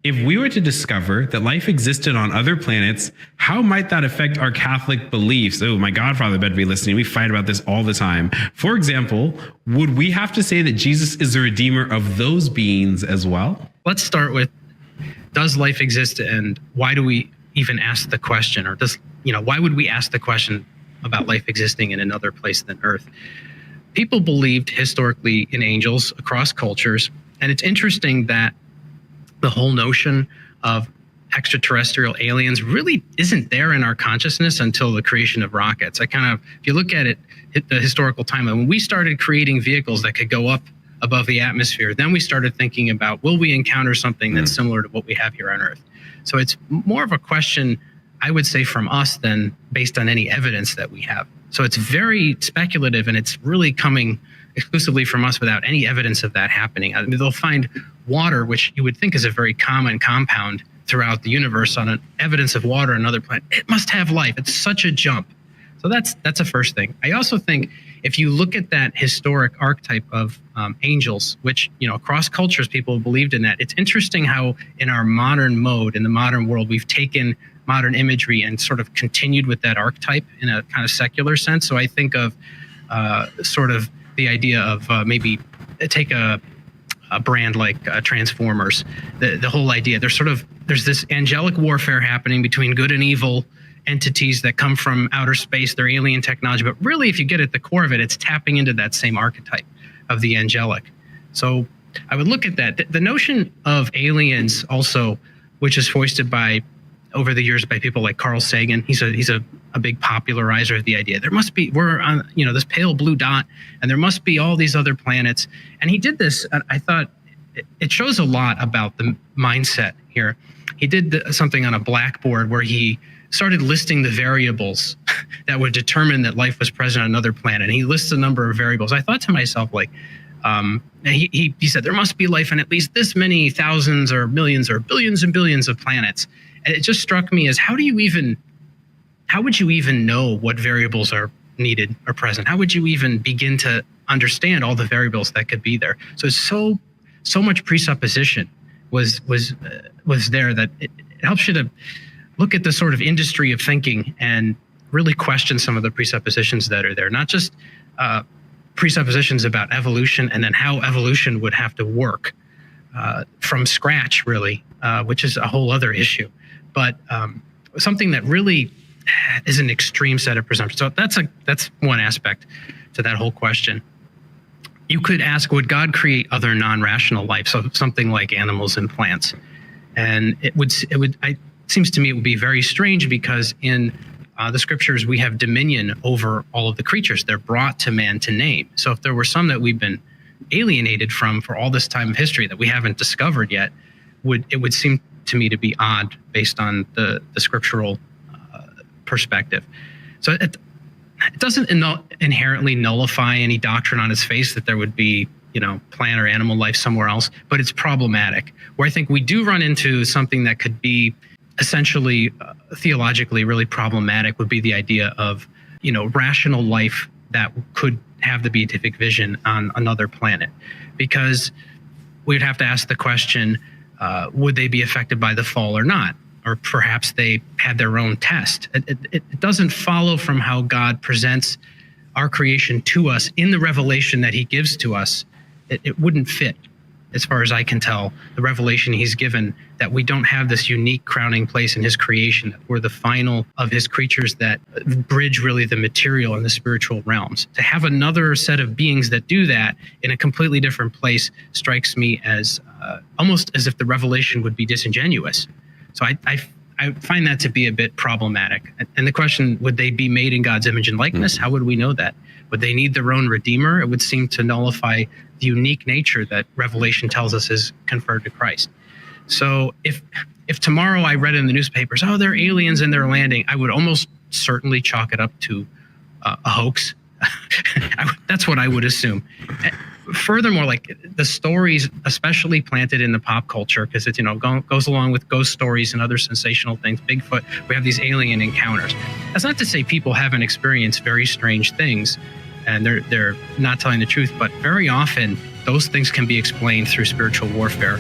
If we were to discover that life existed on other planets, how might that affect our Catholic beliefs? Oh, my godfather better be listening. We fight about this all the time. For example, would we have to say that Jesus is the redeemer of those beings as well? Let's start with, does life exist, and why do we even ask the question? Or why would we ask the question about life existing in another place than Earth? People believed historically in angels across cultures, and it's interesting that the whole notion of extraterrestrial aliens really isn't there in our consciousness until the creation of rockets. If you look at it, the historical timeline, when we started creating vehicles that could go up above the atmosphere, then we started thinking about, will we encounter something that's similar to what we have here on Earth? So it's more of a question, I would say, from us than based on any evidence that we have. So it's very speculative, and it's really coming exclusively from us without any evidence of that happening. I mean, they'll find water, which you would think is a very common compound throughout the universe, on an evidence of water on another planet. It must have life. It's such a jump. So that's a first thing. I also think if you look at that historic archetype of angels, which, across cultures, people believed in that. It's interesting how in our modern mode, in the modern world, we've taken modern imagery and sort of continued with that archetype in a kind of secular sense. So I think of sort of the idea of maybe take a brand like Transformers. The whole idea, there's this angelic warfare happening between good and evil entities that come from outer space. They're alien technology, but really, if you get at the core of it, it's tapping into that same archetype of the angelic. So I would look at that. The notion of aliens also, which is foisted over the years by people like Carl Sagan. He's a big popularizer of the idea. We're on, this pale blue dot, and there must be all these other planets. And he did this, and I thought it shows a lot about the mindset here. He did something on a blackboard where he started listing the variables that would determine that life was present on another planet. And he lists a number of variables. I thought to myself, he said there must be life on at least this many thousands or millions or billions and billions of planets. And it just struck me as, how would you even know what variables are needed or present? How would you even begin to understand all the variables that could be there? So much presupposition was there that it helps you to look at the sort of industry of thinking and really question some of the presuppositions that are there, not just presuppositions about evolution and then how evolution would have to work from scratch, really, which is a whole other issue. But something that really is an extreme set of presumptions. So that's one aspect to that whole question. You could ask, would God create other non-rational life? So something like animals and plants. And it seems to me it would be very strange, because in the scriptures we have dominion over all of the creatures. They're brought to man to name. So if there were some that we've been alienated from for all this time of history that we haven't discovered yet, it would seem to me to be odd based on the scriptural perspective. So it doesn't inherently nullify any doctrine on its face that there would be, plant or animal life somewhere else, but it's problematic. Where I think we do run into something that could be essentially theologically really problematic would be the idea of, rational life that could have the beatific vision on another planet, because we'd have to ask the question, would they be affected by the fall or not? Or perhaps they had their own test. It doesn't follow from how God presents our creation to us in the revelation that he gives to us. It wouldn't fit, as far as I can tell, the revelation he's given, that we don't have this unique crowning place in his creation, that we're the final of his creatures that bridge really the material and the spiritual realms. To have another set of beings that do that in a completely different place strikes me as almost as if the revelation would be disingenuous. So I find that to be a bit problematic. And the question, would they be made in God's image and likeness? How would we know that? Would they need their own redeemer? It would seem to nullify the unique nature that Revelation tells us is conferred to Christ. So if tomorrow I read in the newspapers, oh, they're aliens and they're landing, I would almost certainly chalk it up to a hoax. That's what I would assume. Furthermore, like the stories, especially planted in the pop culture, because it goes along with ghost stories and other sensational things, Bigfoot, we have these alien encounters. That's not to say people haven't experienced very strange things and they're not telling the truth, but very often those things can be explained through spiritual warfare.